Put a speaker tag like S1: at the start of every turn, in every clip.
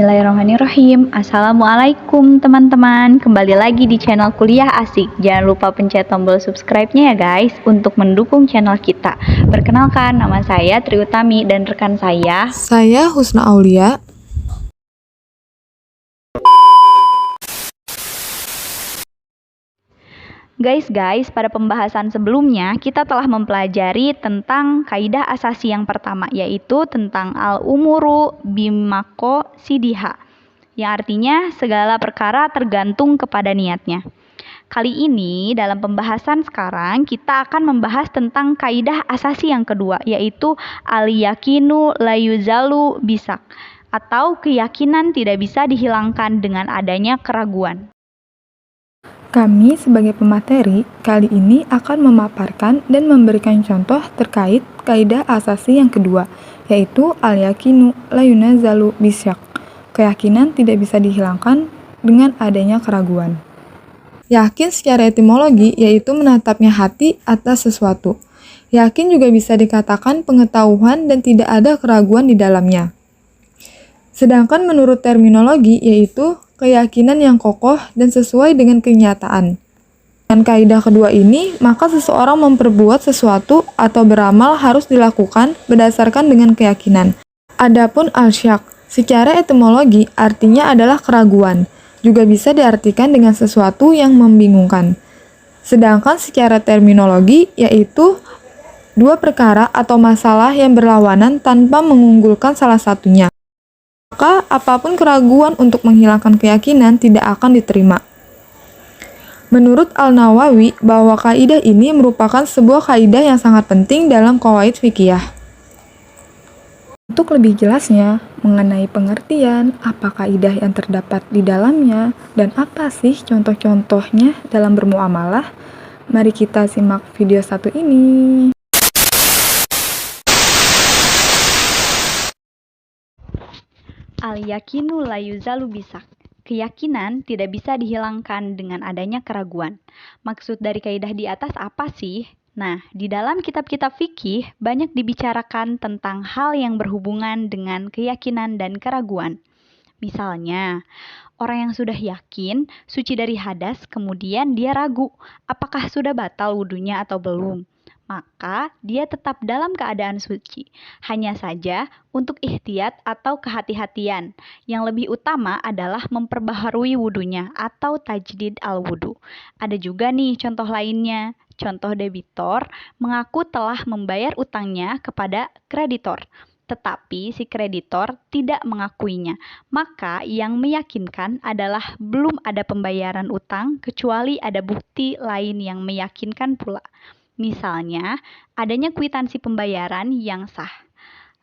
S1: Bismillahirrahmanirrahim. Assalamualaikum teman-teman. Kembali lagi di channel Kuliah Asik. Jangan lupa pencet tombol subscribe-nya ya guys untuk mendukung channel kita. Perkenalkan, nama saya Tri Utami dan rekan saya
S2: Husna Aulia.
S1: Guys, pada pembahasan sebelumnya kita telah mempelajari tentang kaidah asasi yang pertama, yaitu tentang al-umuru bimaqasidiha, yang artinya segala perkara tergantung kepada niatnya. Kali ini dalam pembahasan sekarang kita akan membahas tentang kaidah asasi yang kedua, yaitu al-yakinu la yuzalu bisak, atau keyakinan tidak bisa dihilangkan dengan adanya keraguan.
S2: Kami sebagai pemateri kali ini akan memaparkan dan memberikan contoh terkait kaidah asasi yang kedua, yaitu al-yakinu la yunazalu bisyak. Keyakinan tidak bisa dihilangkan dengan adanya keraguan. Yakin secara etimologi yaitu menatapnya hati atas sesuatu. Yakin juga bisa dikatakan pengetahuan dan tidak ada keraguan di dalamnya. Sedangkan menurut terminologi yaitu keyakinan yang kokoh dan sesuai dengan kenyataan. Dengan kaidah kedua ini, maka seseorang memperbuat sesuatu atau beramal harus dilakukan berdasarkan dengan keyakinan. Adapun al-syak, secara etimologi artinya adalah keraguan, juga bisa diartikan dengan sesuatu yang membingungkan. Sedangkan secara terminologi yaitu dua perkara atau masalah yang berlawanan tanpa mengunggulkan salah satunya. Maka apapun keraguan untuk menghilangkan keyakinan tidak akan diterima. Menurut Al-Nawawi, bahwa kaidah ini merupakan sebuah kaidah yang sangat penting dalam qawaid fikih. Untuk lebih jelasnya mengenai pengertian apa kaidah yang terdapat di dalamnya dan apa sih contoh-contohnya dalam bermuamalah, mari kita simak video satu ini.
S1: Al-yakinu la yuzalu bisak. Keyakinan tidak bisa dihilangkan dengan adanya keraguan. Maksud dari kaidah di atas apa sih? Nah, di dalam kitab-kitab fikih banyak dibicarakan tentang hal yang berhubungan dengan keyakinan dan keraguan. Misalnya, orang yang sudah yakin suci dari hadas, kemudian dia ragu apakah sudah batal wudunya atau belum. Maka dia tetap dalam keadaan suci. Hanya saja untuk ihtiyat atau kehati-hatian. Yang lebih utama adalah memperbaharui wudunya atau tajdid al-wudu. Ada juga nih contoh lainnya. Contoh debitor mengaku telah membayar utangnya kepada kreditor, tetapi si kreditor tidak mengakuinya. Maka yang meyakinkan adalah belum ada pembayaran utang kecuali ada bukti lain yang meyakinkan pula. Misalnya, adanya kwitansi pembayaran yang sah.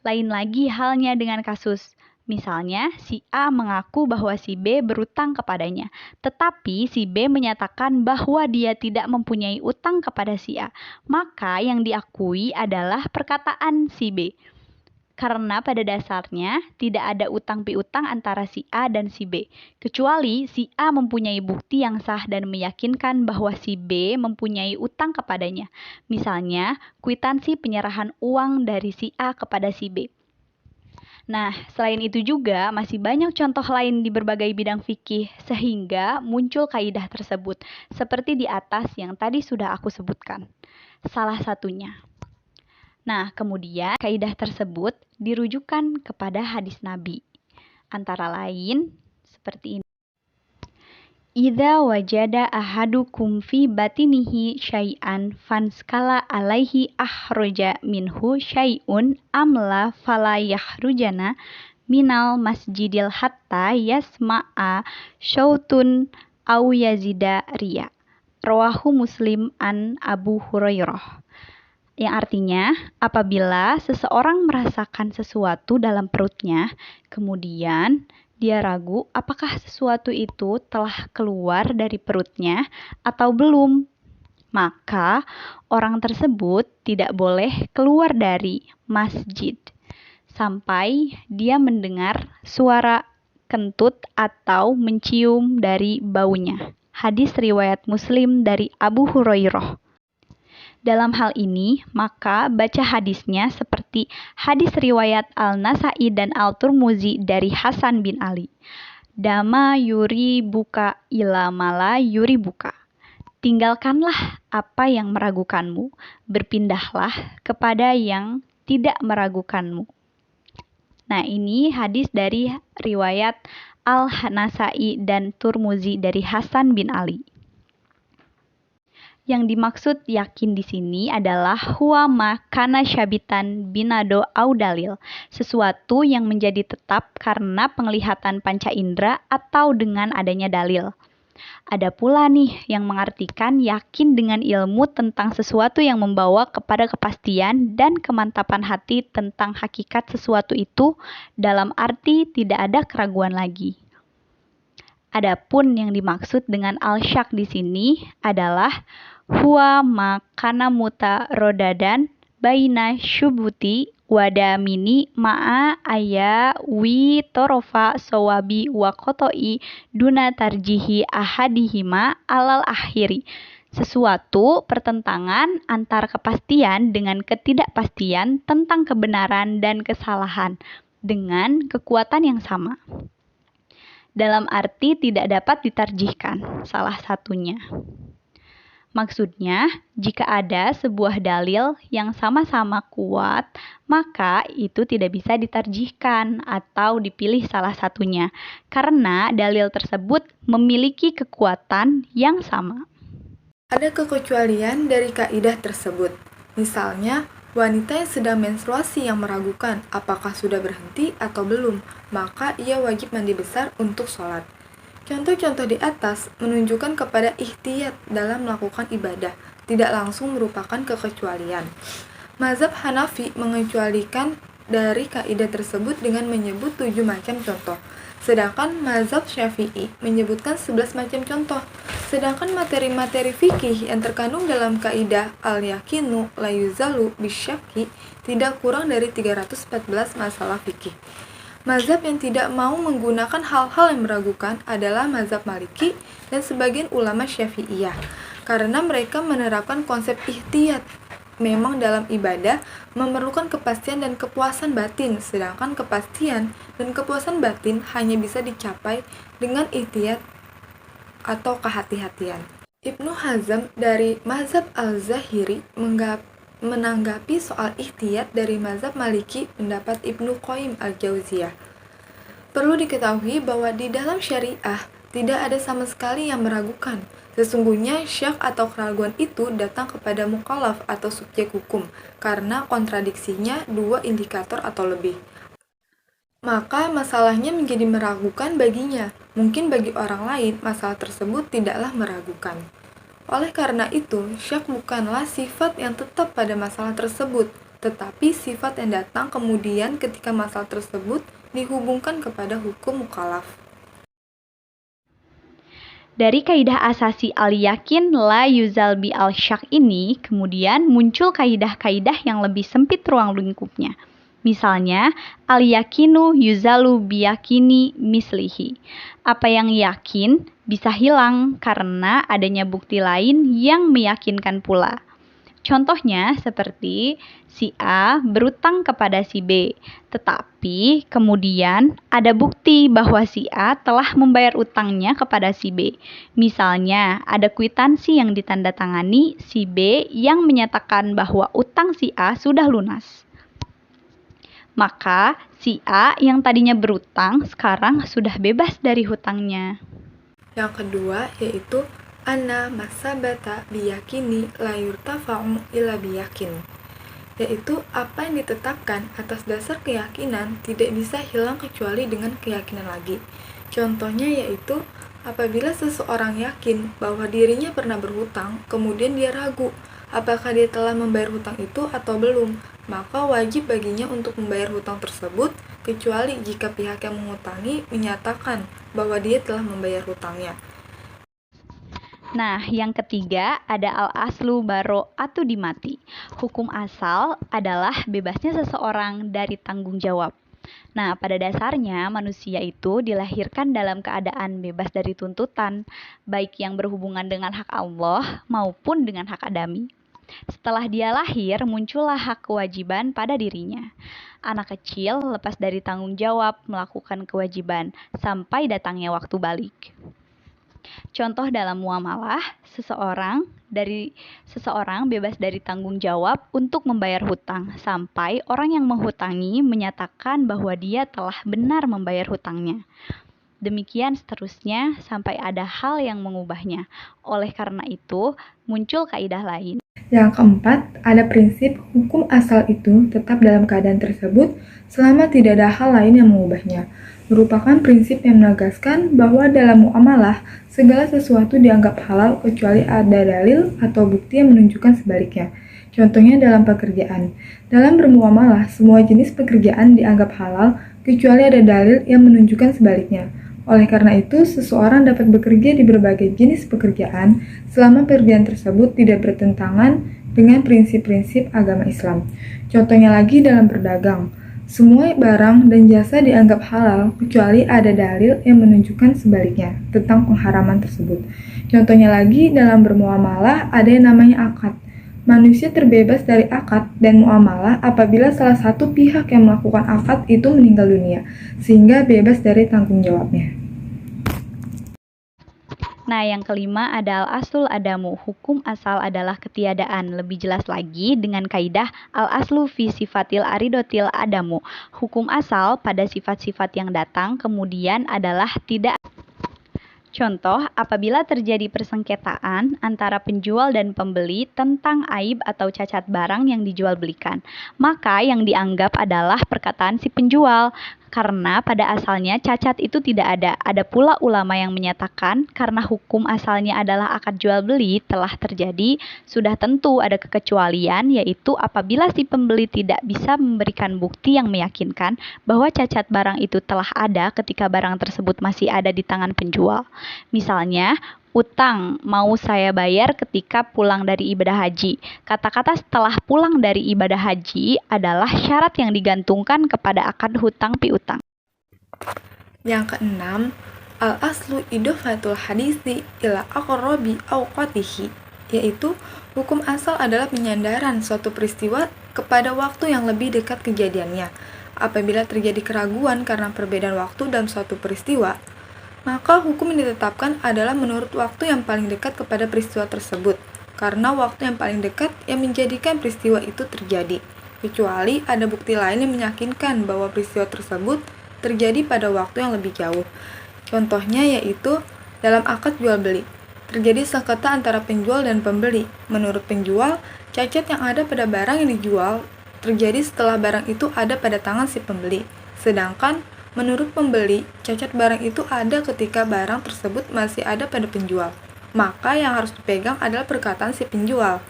S1: Lain lagi halnya dengan kasus. Misalnya, si A mengaku bahwa si B berutang kepadanya, tetapi si B menyatakan bahwa dia tidak mempunyai utang kepada si A. Maka yang diakui adalah perkataan si B. Karena pada dasarnya tidak ada utang piutang antara si A dan si B, kecuali si A mempunyai bukti yang sah dan meyakinkan bahwa si B mempunyai utang kepadanya. Misalnya, kwitansi penyerahan uang dari si A kepada si B. Nah, selain itu juga masih banyak contoh lain di berbagai bidang fikih sehingga muncul kaidah tersebut, seperti di atas yang tadi sudah aku sebutkan. Salah satunya. Nah, kemudian kaidah tersebut dirujukan kepada hadis Nabi. Antara lain seperti ini. Idza wajada ahadukum fi batinihi syai'an fanskala alaihi ahroja minhu syai'un amla fala yahrujana minal masjidil hatta yasma'a syautun au yazida riya. Rawahu Muslim an Abu Hurairah. Yang artinya, apabila seseorang merasakan sesuatu dalam perutnya, kemudian dia ragu apakah sesuatu itu telah keluar dari perutnya atau belum, maka orang tersebut tidak boleh keluar dari masjid sampai dia mendengar suara kentut atau mencium dari baunya. Hadis riwayat Muslim dari Abu Hurairah. Dalam hal ini, maka baca hadisnya seperti hadis riwayat Al-Nasa'i dan Al-Turmuzi dari Hasan bin Ali. Dama yuri buka ila mala yuri buka. Tinggalkanlah apa yang meragukanmu, berpindahlah kepada yang tidak meragukanmu. Nah, ini hadis dari riwayat Al-Nasa'i dan Turmuzi dari Hasan bin Ali. Yang dimaksud yakin di sini adalah huwa ma kana syabitan binado au dalil, sesuatu yang menjadi tetap karena penglihatan panca indera atau dengan adanya dalil. Ada pula nih yang mengartikan yakin dengan ilmu tentang sesuatu yang membawa kepada kepastian dan kemantapan hati tentang hakikat sesuatu itu dalam arti tidak ada keraguan lagi. Adapun yang dimaksud dengan al-syak di sini adalah huwa makana muta rodadan baina syubuti wadamini ma'a aya wi torofa sawabi wa kotoi duna tarjihi ahadihima alal akhiri. Sesuatu pertentangan antara kepastian dengan ketidakpastian tentang kebenaran dan kesalahan dengan kekuatan yang sama. Dalam arti tidak dapat ditarjihkan salah satunya. Maksudnya, jika ada sebuah dalil yang sama-sama kuat, maka itu tidak bisa ditarjihkan atau dipilih salah satunya, karena dalil tersebut memiliki kekuatan yang sama.
S2: Ada kekecualian dari kaidah tersebut. Misalnya, wanita yang sedang menstruasi yang meragukan apakah sudah berhenti atau belum, maka ia wajib mandi besar untuk sholat. Contoh-contoh di atas menunjukkan kepada ihtiyat dalam melakukan ibadah, tidak langsung merupakan kekecualian. Mazhab Hanafi mengecualikan dari kaidah tersebut dengan menyebut 7 macam contoh, sedangkan mazhab Syafi'i menyebutkan 11 macam contoh. Sedangkan materi-materi fikih yang terkandung dalam kaidah al-yakinu la yuzalu bisyaki tidak kurang dari 314 masalah fikih. Mazhab yang tidak mau menggunakan hal-hal yang meragukan adalah mazhab Maliki dan sebagian ulama Syafi'iyah, karena mereka menerapkan konsep ihtiyat. Memang dalam ibadah memerlukan kepastian dan kepuasan batin, sedangkan kepastian dan kepuasan batin hanya bisa dicapai dengan ihtiyat atau kehati-hatian. Ibnu Hazm dari mazhab Al-Zahiri menanggapi soal ihtiyat dari mazhab Maliki pendapat Ibnu Qayyim Al-Jauziyah. Perlu diketahui bahwa di dalam syariah tidak ada sama sekali yang meragukan. Sesungguhnya syak atau keraguan itu datang kepada mukallaf atau subjek hukum karena kontradiksinya 2 indikator atau lebih. Maka masalahnya menjadi meragukan baginya. Mungkin bagi orang lain masalah tersebut tidaklah meragukan. Oleh karena itu, syak bukanlah sifat yang tetap pada masalah tersebut, tetapi sifat yang datang kemudian ketika masalah tersebut dihubungkan kepada hukum mukallaf.
S1: Dari kaidah asasi al-yakin la yuzal bi al-syak ini, kemudian muncul kaidah-kaidah yang lebih sempit ruang lingkupnya. Misalnya, al-yakinu yuzalu biyakini mislihi. Apa yang yakin bisa hilang karena adanya bukti lain yang meyakinkan pula. Contohnya seperti si A berutang kepada si B, tetapi kemudian ada bukti bahwa si A telah membayar utangnya kepada si B. Misalnya, ada kwitansi yang ditandatangani si B yang menyatakan bahwa utang si A sudah lunas. Maka si A yang tadinya berutang sekarang sudah bebas dari hutangnya.
S2: Yang kedua yaitu anna masabata biyakini la yurtafa'u ila biyakin, yaitu apa yang ditetapkan atas dasar keyakinan tidak bisa hilang kecuali dengan keyakinan lagi. Contohnya yaitu apabila seseorang yakin bahwa dirinya pernah berhutang, kemudian dia ragu apakah dia telah membayar hutang itu atau belum, maka wajib baginya untuk membayar hutang tersebut, kecuali jika pihak yang menghutangi menyatakan bahwa dia telah membayar hutangnya.
S1: Nah, yang ketiga ada al-aslu baro'atu dimati. Hukum asal adalah bebasnya seseorang dari tanggung jawab. Nah, pada dasarnya manusia itu dilahirkan dalam keadaan bebas dari tuntutan, baik yang berhubungan dengan hak Allah maupun dengan hak adami. Setelah dia lahir, muncullah hak kewajiban pada dirinya. Anak kecil lepas dari tanggung jawab melakukan kewajiban sampai datangnya waktu balik. Contoh dalam muamalah, seseorang bebas dari tanggung jawab untuk membayar hutang sampai orang yang menghutangi menyatakan bahwa dia telah benar membayar hutangnya. Demikian seterusnya sampai ada hal yang mengubahnya. Oleh karena itu, muncul kaidah lain.
S2: Yang keempat, ada prinsip hukum asal itu tetap dalam keadaan tersebut selama tidak ada hal lain yang mengubahnya. Merupakan prinsip yang menegaskan bahwa dalam muamalah, segala sesuatu dianggap halal kecuali ada dalil atau bukti yang menunjukkan sebaliknya. Contohnya dalam pekerjaan. Dalam bermuamalah, semua jenis pekerjaan dianggap halal kecuali ada dalil yang menunjukkan sebaliknya. Oleh karena itu, seseorang dapat bekerja di berbagai jenis pekerjaan selama pekerjaan tersebut tidak bertentangan dengan prinsip-prinsip agama Islam. Contohnya lagi dalam berdagang. Semua barang dan jasa dianggap halal kecuali ada dalil yang menunjukkan sebaliknya tentang pengharaman tersebut. Contohnya lagi dalam bermuamalah ada yang namanya akad. Manusia terbebas dari akad dan muamalah apabila salah satu pihak yang melakukan akad itu meninggal dunia, sehingga bebas dari tanggung jawabnya.
S1: Nah, yang kelima adalah asul adamu. Hukum asal adalah ketiadaan. Lebih jelas lagi dengan kaidah al-aslu fi sifatil aridotil adamu. Hukum asal pada sifat-sifat yang datang kemudian adalah tidak. Contoh, apabila terjadi persengketaan antara penjual dan pembeli tentang aib atau cacat barang yang dijual belikan, maka yang dianggap adalah perkataan si penjual. Karena pada asalnya cacat itu tidak ada. Ada pula ulama yang menyatakan karena hukum asalnya adalah akad jual beli telah terjadi, sudah tentu ada kekecualian, yaitu apabila si pembeli tidak bisa memberikan bukti yang meyakinkan bahwa cacat barang itu telah ada ketika barang tersebut masih ada di tangan penjual. Misalnya, utang mau saya bayar ketika pulang dari ibadah haji. Kata-kata setelah pulang dari ibadah haji adalah syarat yang digantungkan kepada akad hutang piutang.
S2: Yang keenam, al-aslu idofatul hadisi ila aqrabi awqatihi, yaitu hukum asal adalah penyandaran suatu peristiwa kepada waktu yang lebih dekat kejadiannya. Apabila terjadi keraguan karena perbedaan waktu dalam suatu peristiwa, maka hukum yang ditetapkan adalah menurut waktu yang paling dekat kepada peristiwa tersebut, karena waktu yang paling dekat yang menjadikan peristiwa itu terjadi, kecuali ada bukti lain yang meyakinkan bahwa peristiwa tersebut terjadi pada waktu yang lebih jauh. Contohnya yaitu dalam akad jual beli. Terjadi sengketa antara penjual dan pembeli. Menurut penjual, cacat yang ada pada barang yang dijual terjadi setelah barang itu ada pada tangan si pembeli. Sedangkan menurut pembeli, cacat barang itu ada ketika barang tersebut masih ada pada penjual. Maka yang harus dipegang adalah perkataan si penjual.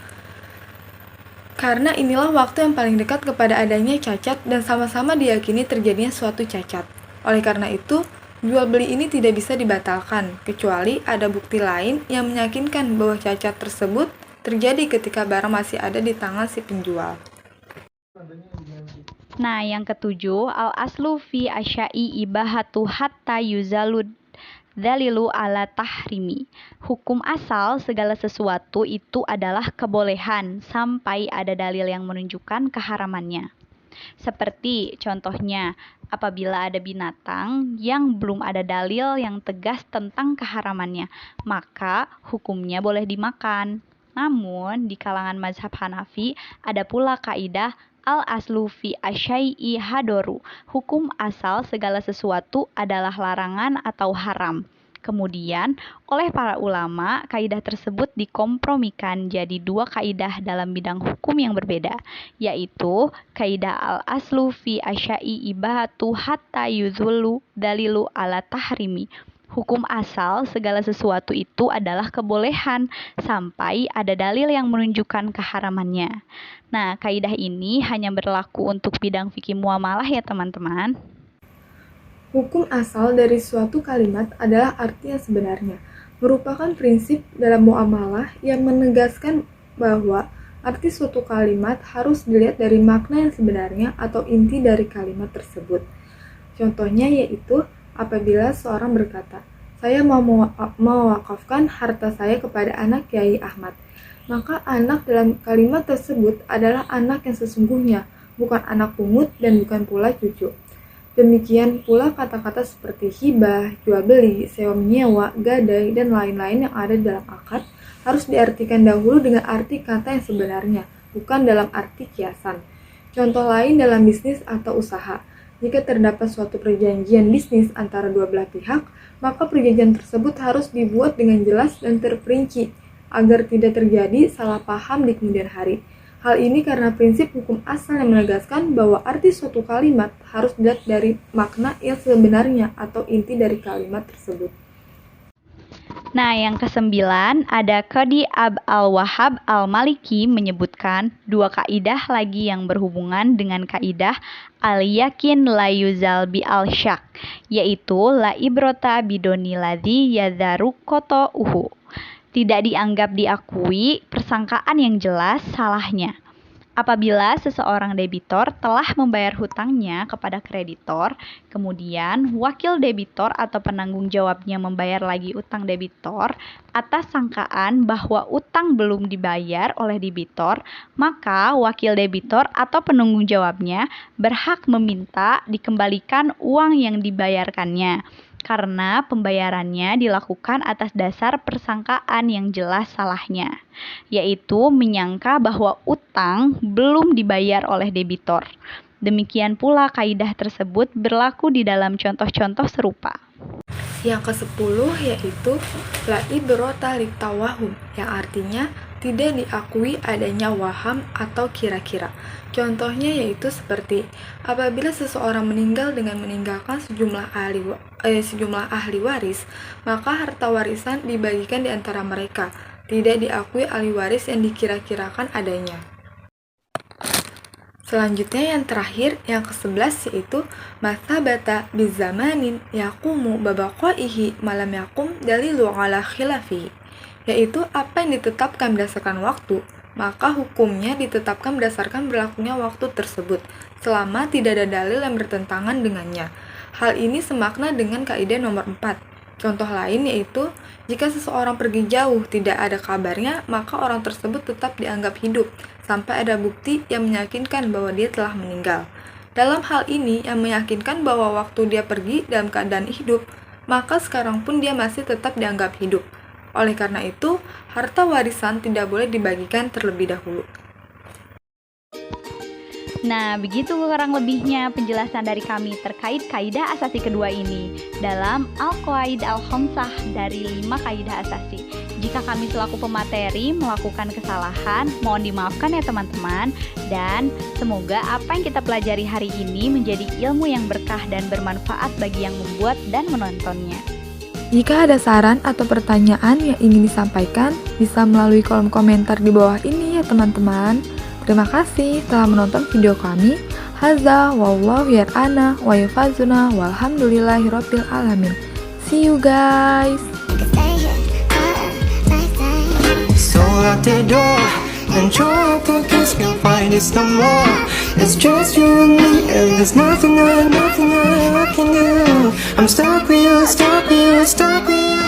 S2: Karena inilah waktu yang paling dekat kepada adanya cacat dan sama-sama diyakini terjadinya suatu cacat. Oleh karena itu, jual beli ini tidak bisa dibatalkan, kecuali ada bukti lain yang meyakinkan bahwa cacat tersebut terjadi ketika barang masih ada di tangan si penjual.
S1: Nah, yang ketujuh, al-aslu fi asya'i ibahatu hatta yuzalud dalilu ala tahrimi. Hukum asal segala sesuatu itu adalah kebolehan sampai ada dalil yang menunjukkan keharamannya. Seperti contohnya, apabila ada binatang yang belum ada dalil yang tegas tentang keharamannya, maka hukumnya boleh dimakan. Namun, di kalangan mazhab Hanafi ada pula kaidah al-aslu fi asyai'i hadoru. Hukum asal segala sesuatu adalah larangan atau haram. Kemudian, oleh para ulama, kaidah tersebut dikompromikan jadi dua kaidah dalam bidang hukum yang berbeda, yaitu kaidah al-aslu fi asyai'i ibahatu hatta yuzulu dalilu ala tahrimi. Hukum asal segala sesuatu itu adalah kebolehan sampai ada dalil yang menunjukkan keharamannya. Nah, kaidah ini hanya berlaku untuk bidang fikih muamalah ya teman-teman.
S2: Hukum asal dari suatu kalimat adalah arti yang sebenarnya, merupakan prinsip dalam muamalah yang menegaskan bahwa arti suatu kalimat harus dilihat dari makna yang sebenarnya atau inti dari kalimat tersebut. Contohnya yaitu apabila seorang berkata, saya mau mewakafkan harta saya kepada anak Kiai Ahmad. Maka anak dalam kalimat tersebut adalah anak yang sesungguhnya, bukan anak pungut dan bukan pula cucu. Demikian pula kata-kata seperti hibah, jual beli, sewa menyewa, gadai, dan lain-lain yang ada dalam akad harus diartikan dahulu dengan arti kata yang sebenarnya, bukan dalam arti kiasan. Contoh lain dalam bisnis atau usaha. Jika terdapat suatu perjanjian bisnis antara dua belah pihak, maka perjanjian tersebut harus dibuat dengan jelas dan terperinci, agar tidak terjadi salah paham di kemudian hari. Hal ini karena prinsip hukum asal yang menegaskan bahwa arti suatu kalimat harus dilihat dari makna yang sebenarnya atau inti dari kalimat tersebut.
S1: Nah, yang kesembilan ada Qadi Abd al-Wahhab al-Maliki menyebutkan dua kaidah lagi yang berhubungan dengan kaidah al-yakin la yuzal bi al-syak, yaitu la ibrota bidoni ladzi yadharu qota'uhu. Tidak dianggap diakui persangkaan yang jelas salahnya. Apabila seseorang debitor telah membayar hutangnya kepada kreditor, kemudian wakil debitor atau penanggung jawabnya membayar lagi utang debitor atas sangkaan bahwa utang belum dibayar oleh debitor, maka wakil debitor atau penanggung jawabnya berhak meminta dikembalikan uang yang dibayarkannya, karena pembayarannya dilakukan atas dasar persangkaan yang jelas salahnya, yaitu menyangka bahwa utang belum dibayar oleh debitor. Demikian pula kaidah tersebut berlaku di dalam contoh-contoh serupa.
S2: Yang ke-10 yaitu la ibrota litawahum, yang artinya tidak diakui adanya waham atau kira-kira. Contohnya yaitu seperti apabila seseorang meninggal dengan meninggalkan sejumlah ahli waris, maka harta warisan dibagikan di antara mereka. Tidak diakui ahli waris yang dikira-kirakan adanya. Selanjutnya yang terakhir, yang ke-11 yaitu mathabata bizamanin yaqumu babaqaihi malam yaqum dalilu ala khilafi, yaitu apa yang ditetapkan berdasarkan waktu, maka hukumnya ditetapkan berdasarkan berlakunya waktu tersebut selama tidak ada dalil yang bertentangan dengannya. Hal ini semakna dengan kaidah nomor 4. Contoh lain yaitu, jika seseorang pergi jauh tidak ada kabarnya, maka orang tersebut tetap dianggap hidup sampai ada bukti yang meyakinkan bahwa dia telah meninggal. Dalam hal ini, yang meyakinkan bahwa waktu dia pergi dalam keadaan hidup, maka sekarang pun dia masih tetap dianggap hidup. Oleh karena itu, harta warisan tidak boleh dibagikan terlebih dahulu.
S1: Nah, begitu kurang lebihnya penjelasan dari kami terkait kaidah asasi kedua ini dalam Al-Qawaid Al-Khamsah dari 5 kaidah asasi. Jika kami selaku pemateri melakukan kesalahan, mohon dimaafkan ya teman-teman, dan semoga apa yang kita pelajari hari ini menjadi ilmu yang berkah dan bermanfaat bagi yang membuat dan menontonnya.
S2: Jika ada saran atau pertanyaan yang ingin disampaikan, bisa melalui kolom komentar di bawah ini ya teman-teman. Terima kasih telah menonton video kami. Hadza wallahu yar'ana wa yafazuna walhamdulillahirabbil alamin. See you guys.
S3: So out the door and show up because can't find it no more. It's just you and me and there's nothing I can do. I'm stuck with you, stuck with you, stuck with you.